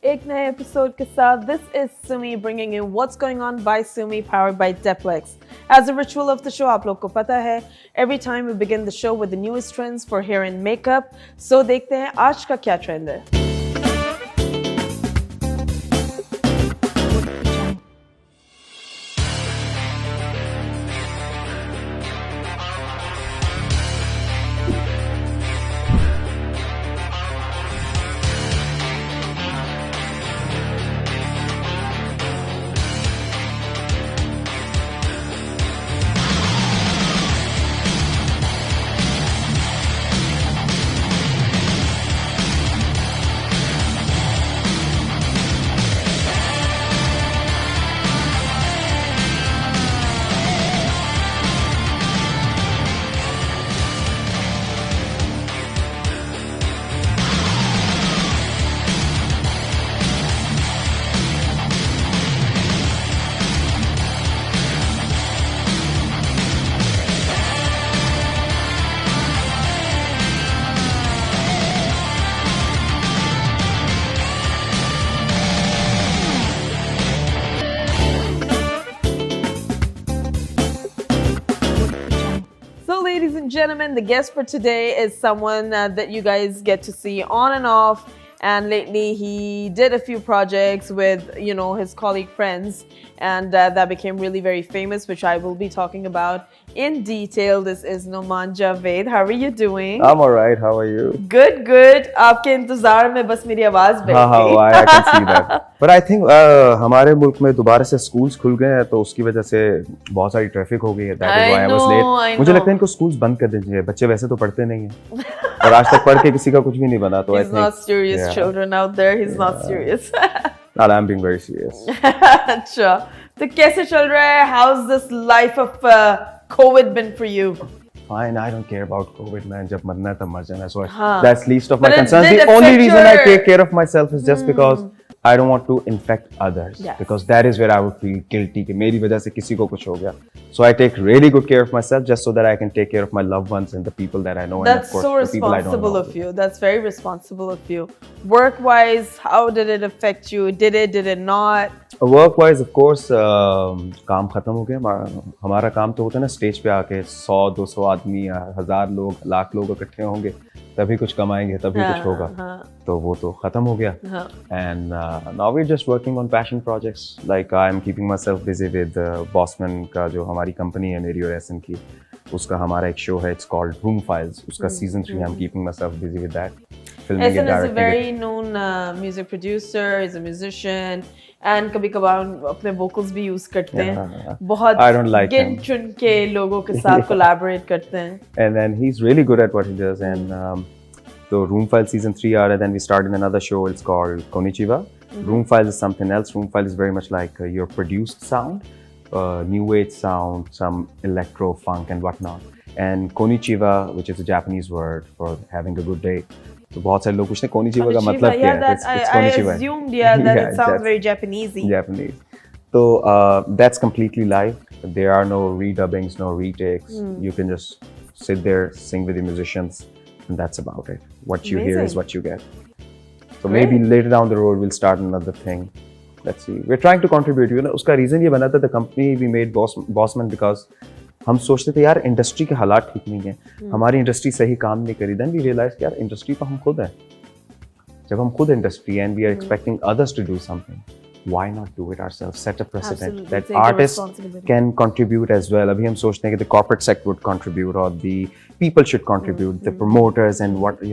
एक नए एपिसोड के साथ. This is Sumi bringing you What's Going On by Sumi powered by Deplex. As a ritual of the show, आप लोग को पता है, every time we begin the show with the newest trends for hair and makeup. So देखते हैं आज का क्या trend है. Ladies and gentlemen, the guest for today is someone that you guys get to see on and off. And lately, he did a few projects with, his colleague friends, and that became really very famous, which I will be talking about in detail. This is Noman Javed. How are you doing? I'm alright. How are you? Good, good. आपके इंतजार में बस मेरी आवाज बैठ गई. हाँ, I can see that. But I think हमारे मुल्क में दोबारा से स्कूल्स खुल गए हैं, तो उसकी वजह से बहुत सारी ट्रैफिक हो गई है. That is why I was late. मुझे लगता है इनको स्कूल्स बंद कर देने चाहिए. बच्चे वैसे तो पढ़ते नहीं हैं और आज तक पढ़ के किसी का कुछ भी नहीं बना. तो He's not serious, children out there. He's not serious. No, I'm being very serious. अच्छा, तो कैसे चल रहा है? How's this life of COVID been for you? Fine, I don't care about COVID, man. जब मरना है तब मर जाना. So that's least of my concerns. The only reason I take care of myself is just because I don't want to infect others. Yes. Because that is where I would feel guilty कि मेरी वजह से किसी को कुछ हो गया. So I take really good care of myself just so that I can take care of my loved ones and the people that I know. That's and of course, so the people I don't know. Of you. That's very responsible of you. Work-wise, how did it affect you? Did it not? Work-wise, of course, काम खत्म हो गया. हमारा काम तो होता है ना स्टेज पे आके 100-200 आदमी, 1000 लोग, लाख लोग इकट्ठे होंगे, तभी कुछ कमाएंगे, तभी कुछ होगा. तो वो तो खत्म हो गया. And now we're just working on passion projects. Like I'm keeping myself busy with Bossman का जो हमारी कंपनी है मेरी और एसन की, उसका हमारा एक शो है. It's called Room Files. उसका season 3. I'm keeping myself busy with that. Esan is a very known music producer. He's a musician. And कभी-कभार अपने vocals भी use करते हैं. बहुत गिन चुन के लोगों के साथ collaborate करते हैं. And then he's really good at what he does. And so Room Files season 3 are, and then we started another show. It's called Konichiwa. Room Files is something else. Room Files is very much like your produced sound, new age sound, some electro funk and whatnot. And Konichiwa, which is a Japanese word for having a good day. तो बहुत सारे लोग पूछते हैं konnichiwa का मतलब क्या है. I assumed that it sounds very Japanesey. Japanese. So that's completely live. There are no redubbings, no retakes. You can just sit there, sing with the musicians, and that's about it. What you hear is what you get. So maybe later down the road we'll start another thing. Let's see. We're trying to contribute. उसका reason ये बना था, the company we made Bossman because हम सोचते थे यार industry के हालात ठीक नहीं है, हमारी इंडस्ट्री सही काम नहीं करी. देन वी रियलाइज यार इंडस्ट्री तो हम खुद हैं. जब हम खुद industry and we are expecting others to do something, why not do it ourselves, set a precedent that artist can contribute as well. अभी हम सोचते हैं कि the corporate sector would contribute or the people should contribute, the promoters and what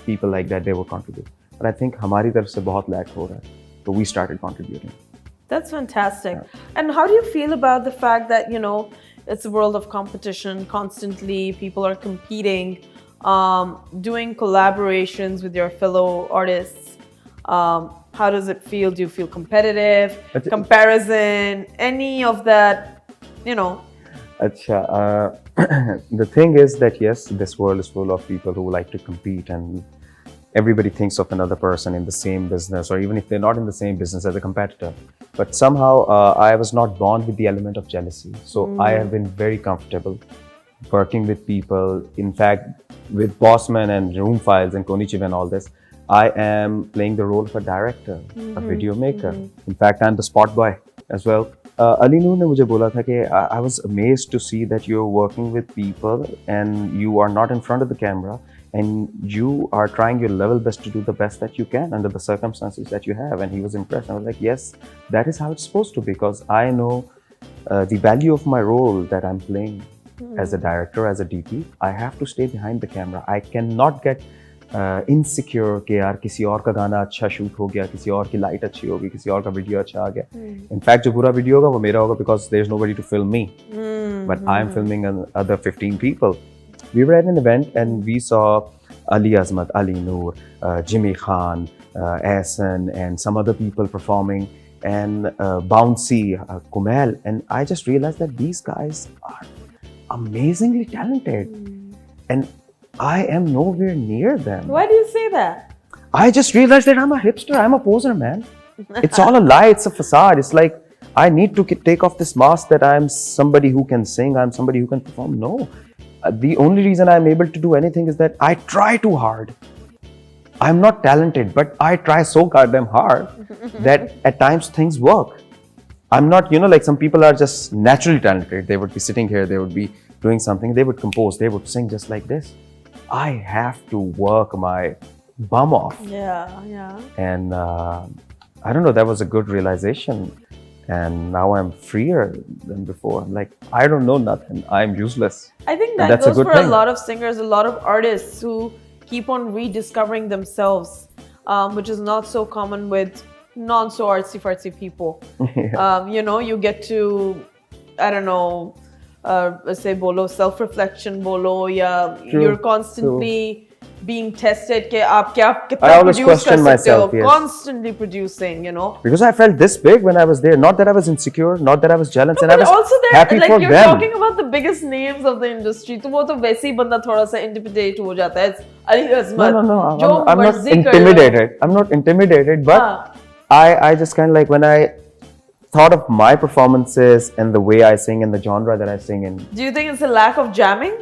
people like that they would contribute. But I think हमारी तरफ से बहुत lack हो रहा है, तो we started contributing. That's fantastic. And how do you feel about the fact that, it's a world of competition constantly, people are competing, doing collaborations with your fellow artists? How does it feel? Do you feel competitive, comparison, any of that, Achha, the thing is that yes, this world is full of people who like to compete, and everybody thinks of another person in the same business, or even if they're not in the same business, as a competitor. But somehow I was not born with the element of jealousy. So I have been very comfortable working with people. In fact, with Bossman and Room Files and Konichiwa and all this, I am playing the role of a director, a video maker. In fact, I'm the spot boy as well. Ali Noor ne mujhe bola tha ki I was amazed to see that you're working with people and you are not in front of the camera and you are trying your level best to do the best that you can under the circumstances that you have. And he was impressed. I was like, yes, that is how it's supposed to be, because I know the value of my role that I'm playing as a director, as a DP. I have to stay behind the camera. I cannot get insecure कि यार किसी और का गाना अच्छा shoot हो गया, किसी और की लाइट अच्छी होगी, किसी और का वीडियो अच्छा आ गया. इनफैक्ट जो बुरा वीडियो होगा वो मेरा होगा, because there's nobody to film me. But I'm filming other 15 people. We were at an event and we saw Ali Azmat, Ali Noor, Jimmy Khan, Ahsan and some other people performing, and Bouncy, Kumail, and I just realized that these guys are amazingly talented and I am nowhere near them. Why do you say that? I just realized that I'm a hipster, I'm a poser, man. It's all a lie, it's a facade. It's like I need to take off this mask that I'm somebody who can sing, I'm somebody who can perform. No. The only reason I'm able to do anything is that I try too hard. I'm not talented, but I try so goddamn hard that at times things work. I'm not, like some people are just naturally talented. They would be sitting here, they would be doing something, they would compose, they would sing just like this. I have to work my bum off. Yeah. And I don't know, that was a good realization. And now I'm freer than before. Like, I don't know nothing. I'm useless. I think that goes for a lot of singers, a lot of artists who keep on rediscovering themselves, which is not so common with non-so artsy-fartsy people. You get to, I don't know, say bolo, self-reflection bolo, you're constantly being tested कि आप क्या कितना produce कर सकते हो, constantly producing, Because I felt this big when I was there. Not that I was insecure, not that I was jealous, and I was also there, happy like for you're them. talking about the biggest names of the industry. तो वो तो वैसे ही बंदा थोड़ा सा intimidate हो जाता है. Ali Azmat. No. I'm not intimidated. I'm not intimidated, but I just kind of like when I thought of my performances and the way I sing and the genre that I sing in. Do you think it's a lack of jamming?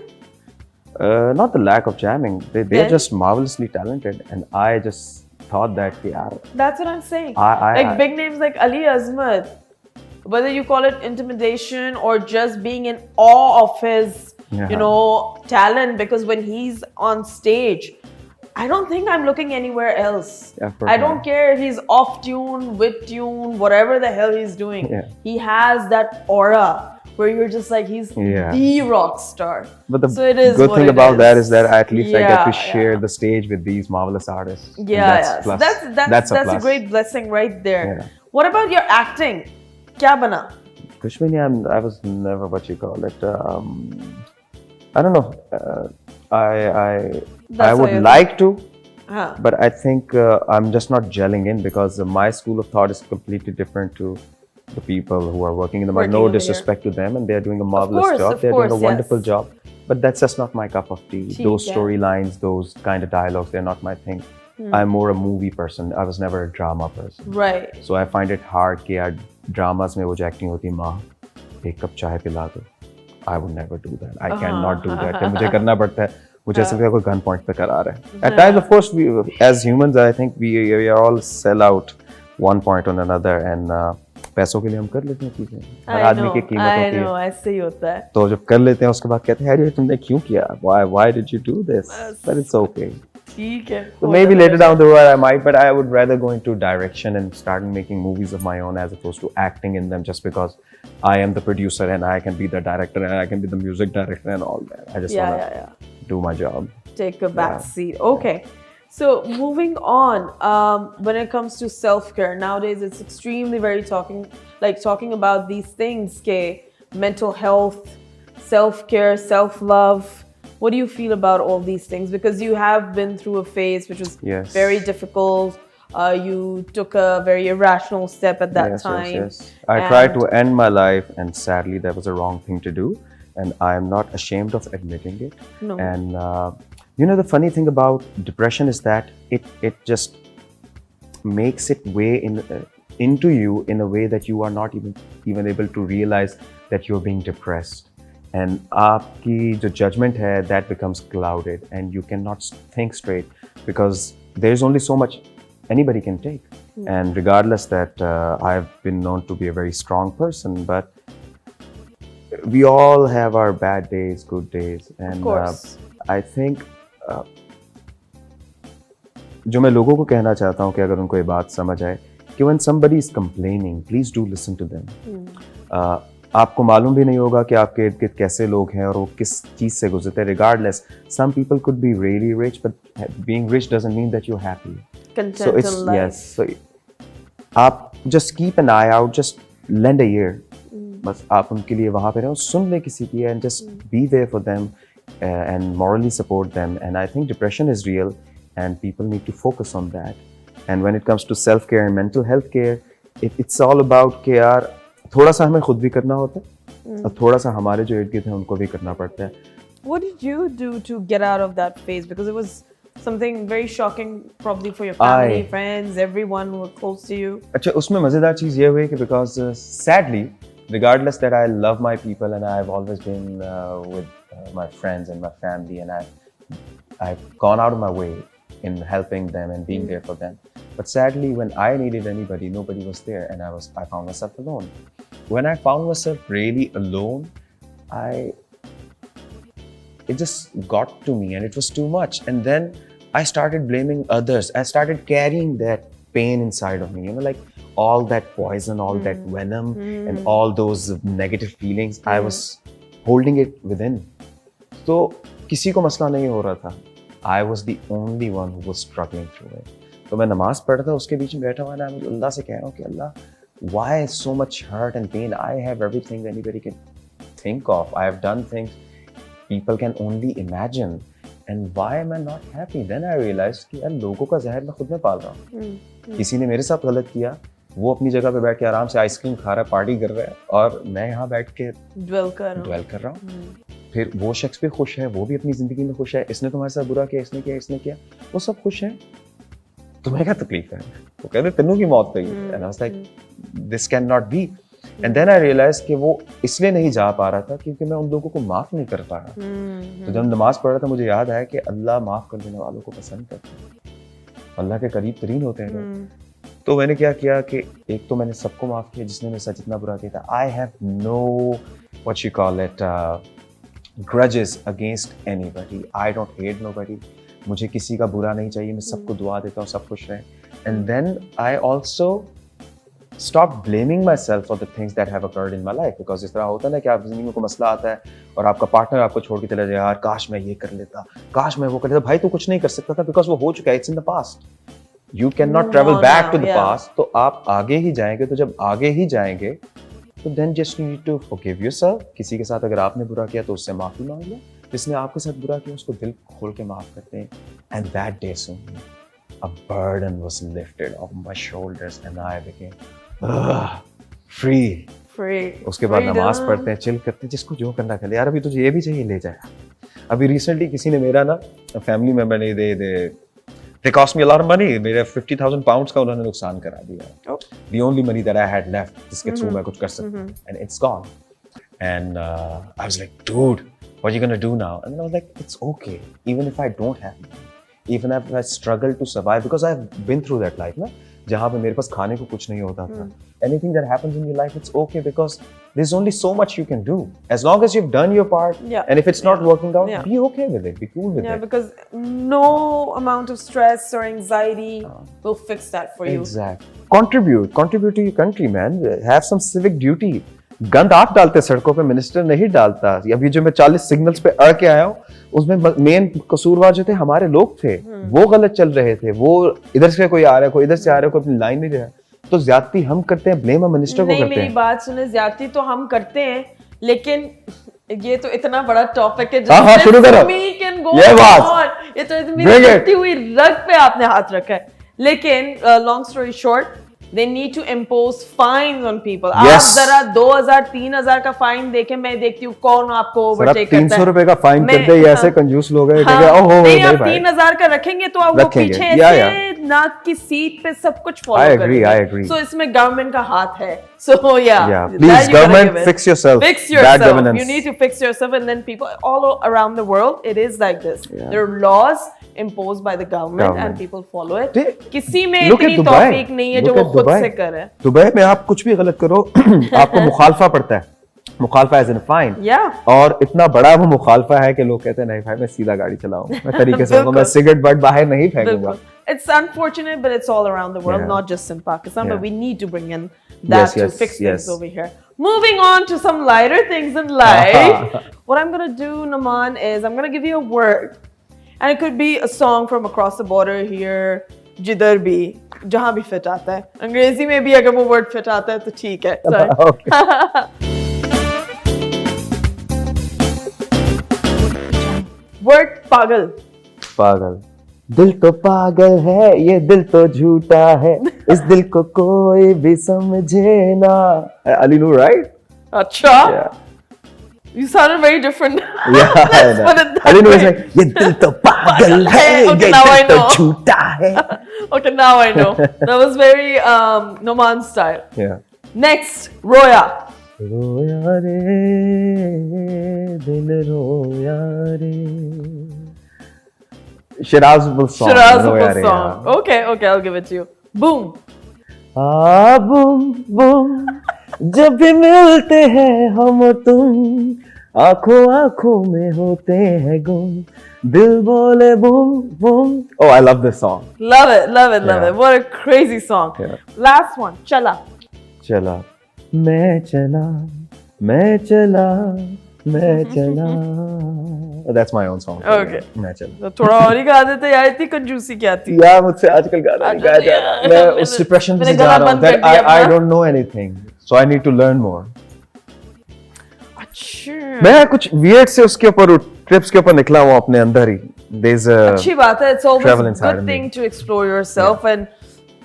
Not the lack of jamming. They're just marvelously talented, and I just thought that, that's what I'm saying. Like big names like Ali Azmat, whether you call it intimidation or just being in awe of his, talent, because when he's on stage, I don't think I'm looking anywhere else. I don't care if he's off tune, with tune, whatever the hell he's doing. He has that aura where you're just like, he's the rock star. But the good thing about that is that at least I get to share the stage with these marvelous artists. That's a great blessing right there. What about your acting? Kya bana? Kuch bhi nahi, I was never what you call it. I don't know. I would like to, but I think I'm just not gelling in, because my school of thought is completely different to the people who are working in the market. No disrespect to them, and they're doing a marvelous job. They're doing a wonderful job. But that's just not my cup of tea. Those storylines, those kind of dialogues, they're not my thing. I'm more a movie person. I was never a drama person. Right. So I find it hard कि यार dramas में वो जो acting होती है, माँ एक cup चाय पिला दो. I would never do that. I cannot do that. मुझे करना पड़ता है. मुझे ऐसा लगता है कोई gun point पे करा रहा है. At times, of course, we as humans, I think we are all sell out one point on another, and पैसों के लिए हम कर लेते हैं चीजें. हर आदमी की कीमत होती है. ऐसे ही होता है. तो जब कर लेते हैं उसके बाद कहते हैं यार ये तुमने क्यों किया? Why did you do this? But it's okay. ठीक है. So maybe later down the road I might, but I would rather go into direction and start making movies of my own as opposed to acting in them, just because I am the producer and I can be the director and I can be the music director and all that. I just want to do my job. Take a back seat. Okay. So moving on, when it comes to self-care, nowadays it's extremely talking about these things, mental health, self-care, self-love. What do you feel about all these things? Because you have been through a phase which was very difficult. You took a very irrational step at that time. Yes. I tried to end my life, and sadly that was a wrong thing to do. And I am not ashamed of admitting it. No. And the funny thing about depression is that it just makes its way into you in a way that you are not even able to realize that you're being depressed. And आपकी जो judgment है, that becomes clouded, and you cannot think straight, because there's only so much anybody can take. And regardless that I've been known to be a very strong person, but we all have our bad days, good days. And of course. I think जो मैं लोगों को कहना चाहता हूँ कि अगर उनको ये बात समझ आए कि when somebody is complaining, please do listen to them. आपको मालूम भी नहीं होगा कि आपके इर्द गिर्द कैसे लोग हैं और वो किस चीज़ से गुजरते हैं. Regardless, some people could be really rich, but being rich doesn't mean that you're happy. Content So it's in life. yes. So आप just keep an eye out, just lend a ear. बस आप उनके लिए वहाँ पे रहो, सुन ले किसी की and just be there for them and morally support them. And I think depression is real and people need to focus on that. And when it comes to self-care and mental health care, it's all about कि यार थोड़ा सा हमें खुद भी करना होता है और थोड़ा सा हमारे जो इर्द गिर्द हैं उनको भी करना पड़ता है. What did you do to get out of that phase? Because it was something very shocking probably for your family, friends, everyone who were close to you. अच्छा, उसमें मज़ेदार चीज़ ये हुई कि because sadly, regardless that I love my people and I've always been with my friends and my family and I've gone out of my way in helping them and being there for them. But sadly, when I needed anybody, nobody was there and I found myself alone. When I found myself really alone, it just got to me and it was too much. And then I started blaming others. I started carrying that pain inside of me, you know, like all that poison, all that venom and all those negative feelings. I was holding it within. So किसी को मसला नहीं हो रहा था. I was the only one who was struggling through it. तो मैं नमाज पढ़ रहा था, उसके बीच में बैठा हुआ ना, मैं अल्लाह से कह रहा हूँ कि अल्लाह, why so much hurt and pain? I have everything anybody can think of. I have done things people can only imagine. And why am I not happy? Then I realized कि यार लोगों का जहर मैं खुद में पाल रहा हूँ. किसी ने मेरे साथ गलत किया, वो अपनी जगह पे बैठ के आराम से आइसक्रीम खा रहा है, पार्टी कर रहा है और मैं यहाँ बैठ के dwell कर रहा हूँ. फिर वो शख्स भी खुश है, वो भी अपनी जिंदगी में खुश है. इसने तुम्हारे साथ बुरा किया, इसने किया, वो सब खुश हैं. तुम्हें क्या तकलीफ है? वो कहते तेनू की मौत पे. And I was like, this cannot be. And then I realized कि वो इसलिए नहीं जा पा रहा था क्योंकि मैं उन लोगों को माफ नहीं कर पा रहा. तो जब नमाज पढ़ रहा था मुझे याद आया कि अल्लाह माफ कर देने वालों को पसंद करता है, अल्लाह के करीब तरीन होते हैं लोग. तो मैंने क्या किया कि एक तो मैंने सबको माफ किया जिसने मेरे साथ जितना बुरा किया था. I have no what you call it grudges against anybody. I don't hate nobody. मुझे किसी का बुरा नहीं चाहिए. मैं सबको दुआ देता हूँ सब खुश रहें. And then I also stop blaming myself for the things that have occurred in my life, because इस तरह होता है ना कि आप जिंदगी में कोई मसला आता है और आपका पार्टनर आपको छोड़ के चला जाए, यार काश मैं ये कर लेता, काश मैं वो कर लेता. भाई तू कुछ नहीं कर सकता था because वो हो चुका है. It's in the past. You cannot travel back to the past. तो आप आगे ही जाएंगे. तो जब आगे ही जाएंगे तो then just need to forgive yourself. किसी के साथ अगर आपने बुरा किया तो उससे माफी मांग लो. जिसने आपके साथ बुरा किया उसको दिल खोल के माफ करते हैं. And that day soon a burden was lifted off my shoulders and I became free. उसके बाद नमाज पढ़ते हैं, चिल करते हैं, जिसको जो करना कर ले. यार अभी तुझे ये भी चाहिए ले जाए. अभी रिसेंटली किसी ने मेरा ना फैमिली मेंबर ने they cost me a lot of money. मेरे 50,000 pounds का उन्होंने नुकसान करा दिया. The only money that I had left जिसके थ्रू मैं कुछ कर सकता, and it's gone. And I was like, dude, what are you gonna do now? And I was like, it's okay, even if I don't have money, even if I struggle to survive, because I've been through that life ना, जहाँ पे मेरे पास खाने को कुछ नहीं होता था. Anything that happens in your life, it's okay because there's only so much you can do. As long as you've done your part, and if it's not working out, be okay with it, be cool with it. Yeah, because no amount of stress or anxiety will fix that for you. Exactly. Contribute to your country, man. Have some civic duty. गंद आप डालते सड़कों पे, minister नहीं डालता. अभी जो मैं 40 सिग्नल्स पे अड़ के आया हूँ, उसमें मेन कसूरवार जो थे हमारे लोग थे. वो गलत चल रहे थे. वो इधर से कोई आ रहा है, कोई इधर से आ रहा है, कोई अपनी लाइन नहीं रहा. तो ज्यादती हम करते हैं, ब्लेम हम मिनिस्टर को करते हैं. मेरी बात सुने, ज्यादती तो हम करते हैं, लेकिन ये तो इतना बड़ा टॉपिक है. हाँ, शुरू करो. ये बात, ये तो मेरी टूटी हुई रग पे आपने हाथ रखा है. लेकिन long story short, they need to impose fines on people. आप जरा 2,000-3,000 का फाइन देखें, मैं देखती हूँ कौन आपको ओवरटेक करता है. 300 रुपए का फाइन कर दे, ये ऐसे कंजूस लोग हैं. नहीं, आप 3,000 का रखेंगे तो आप वो पीछे ऐसे नाक की सीट पे सब कुछ फॉलो करेंगे. I agree. So इसमें गवर्नमेंट का हाथ है. So yeah, please government, fix yourself. Bad governance. You need to fix yourself, and then people all around the world, it is like this. There are laws imposed by the government and people follow it. किसी में Look at इतनी Dubai. तौफीक नहीं है जो Look वो at खुद Dubai. से करे. दुबई में आप कुछ भी गलत करो आपको मुखालफा पड़ता है. मुखालफा एज इन फाइन. Yeah. और इतना बड़ा वो मुखालफा है कि लोग कहते हैं नहीं भाई मैं सीधा गाड़ी चलाऊं, मैं तरीके से मैं सिगरेट बट बाहर नहीं फेंकूंगा. It's unfortunate, but it's all around the world, Yeah. not just in Pakistan. But Yeah. we need to bring in that Yes, to yes, fix things yes. over here. Moving on to some lighter things in life. What I'm gonna do, Naman, is I'm gonna give you a word, and it could be a song from across the border here, jidhar bhi, jahan bhi fit aata hai. अंग्रेजी में भी अगर वो word fit आता है तो ठीक है. Sorry. Okay. Word पागल. पागल. दिल तो पागल है, ये दिल तो झूठा है, इस दिल को कोई भी समझे ना. Ali Noor, right? अच्छा. Yeah. You sounded very different. Yeah, Let's put it that Ali Noor is way. like, ये दिल तो पागल है, Okay, ये now I दिल तो know. झूठा है. Okay, now I know. That was very Noman style. Yeah. Next, Roya. रोया रे दिल रोया रे. Shirazable song. रोया Shirazable रे, song. हाँ. Okay, I'll give it to you. Boom. Boom boom जब भी मिलते हैं हम और तुम, आंखों आंखों में होते हैं गुम, दिल बोले boom boom. Oh, I love this song. Love it. Yeah. What a crazy song. Yeah. Last one, Chala. चला मैं चला मैं चला मैं चला. That's my own song. Okay. मैं चला. तो थोड़ा और ही गा देते यार, इतनी कंजूसी क्या थी. यार मुझसे आजकल गाना नहीं गाया जा रहा. मैं उस डिप्रेशन से जा रहा हूँ that I don't know anything, so I need to learn more. अच्छा. मैं कुछ weird से उसके ऊपर ट्रिप्स के ऊपर निकला हूँ अपने अंदर ही. There's a अच्छी बात है. It's always travel a inside good of me. thing to explore yourself and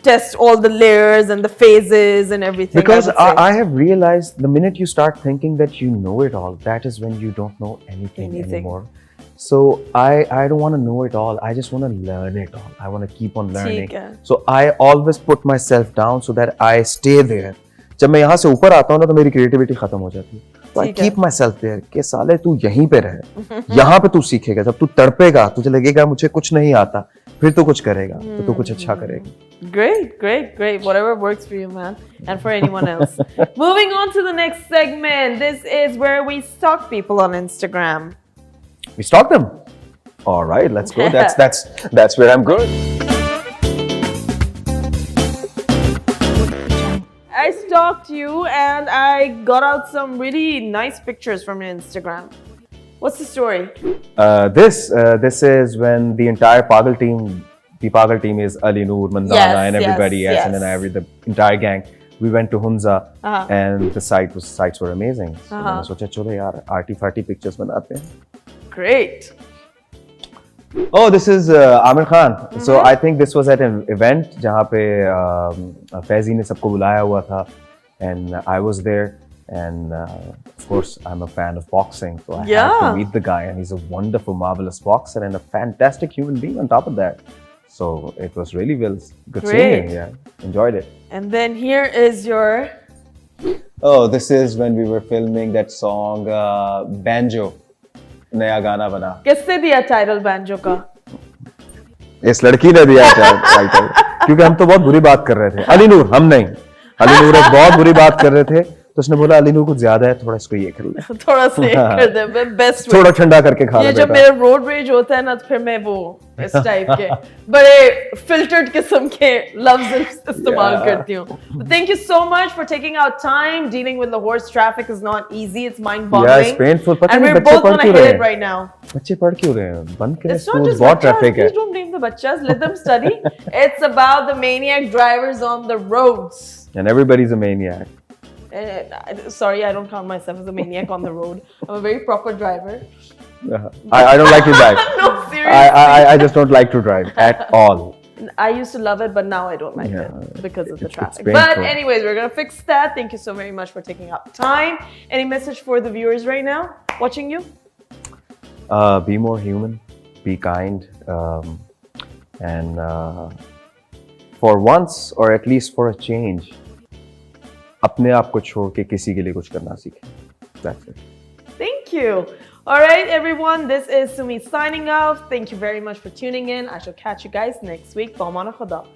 test all the layers and the phases and everything. Because I would say. I have realized the minute you start thinking that you know it all, that is when you don't know anything anymore. So I don't want to know it all. I just want to learn it all. I want to keep on learning. ठीक है. So I always put myself down so that I stay there. जब मैं यहाँ से ऊपर आता हूँ ना तो मेरी creativity खत्म हो जाती है. So I ठीक है. keep myself there. कि साले तू यहीं पे रहे. यहाँ पे तू सीखेगा. जब तू तड़पेगा, तुझे लगेगा मुझे कुछ नहीं आता. फिर तू कुछ करेगा. तो तू कुछ अच्छा करेगा. Great. Whatever works for you, man, and for anyone else. Moving on to the next segment. This is where we stalk people on Instagram. We stalk them. All right, let's go. That's where I'm good. I stalked you and I got out some really nice pictures from your Instagram. What's the story? This is when the entire Pagal team, the Pagal team is Ali Noor, Mandana, Yes, and everybody, yes, Yasin and yes. the entire gang. We went to Hunza Uh-huh. and the sites were amazing. So Uh-huh. मैंने सोचा चलो यार arty-farty pictures बनाते हैं. Great. Oh, this is Amir Khan. So I think this was at an event जहाँ पे फैजी ने सबको बुलाया हुआ था, and I was there, and of course I'm a fan of boxing, so I had to meet the guy, and he's a wonderful, marvelous boxer and a fantastic human being on top of that. So it was really good seeing him. Yeah, enjoyed it. And then here is your. Oh, this is when we were filming that song Banjo. नया गाना बना. किसने दिया title banjo का? इस लड़की ने दिया टाइटल क्योंकि हम तो बहुत बुरी बात कर रहे थे. अली नूर, हम नहीं. अली नूर एक बहुत बुरी बात कर रहे थे तो उसने बोला अली नूर कुछ ज्यादा है, थोड़ा इसको ये कर ले. थोड़ा सा ये कर दे. बेस्ट थोड़ा ठंडा करके खा ले. ये जब मेरा रोड रेज होता है ना तो फिर मैं वो इस टाइप के बड़े फिल्टर्ड किस्म के लफ्ज इस्तेमाल करती हूँ. Thank you so much for taking out time. Dealing with Lahore's traffic is not easy. It's mind-boggling. Yeah, it's painful. पता And नहीं we're बच्चे both पढ़ gonna क्यों hit रहे it हैं? right now. बच्चे पढ़ क्यों रहे हैं? बंद करें It's not स्कूल, just बहुत bachas. ट्रैफिक है. Please don't blame the bachas. Let them study. It's about the maniac drivers on the roads. And everybody's a maniac. Sorry, I don't count myself as a maniac on the road. I'm a very proper driver. I don't like to drive. No, seriously. I just don't like to drive at all. I used to love it, but now I don't like Yeah, it because of the it's traffic. painful. But anyways, we're gonna fix that. Thank you so very much for taking out time. Any message for the viewers right now watching you? Be more human, be kind, and for once, or at least for a change, अपने आप को छोड़ के किसी के लिए कुछ करना सीखें. That's it. Thank you. All right, everyone, this is Sumi signing off. Thank you very much for tuning in. I shall catch you guys next week. Ba aman Khuda.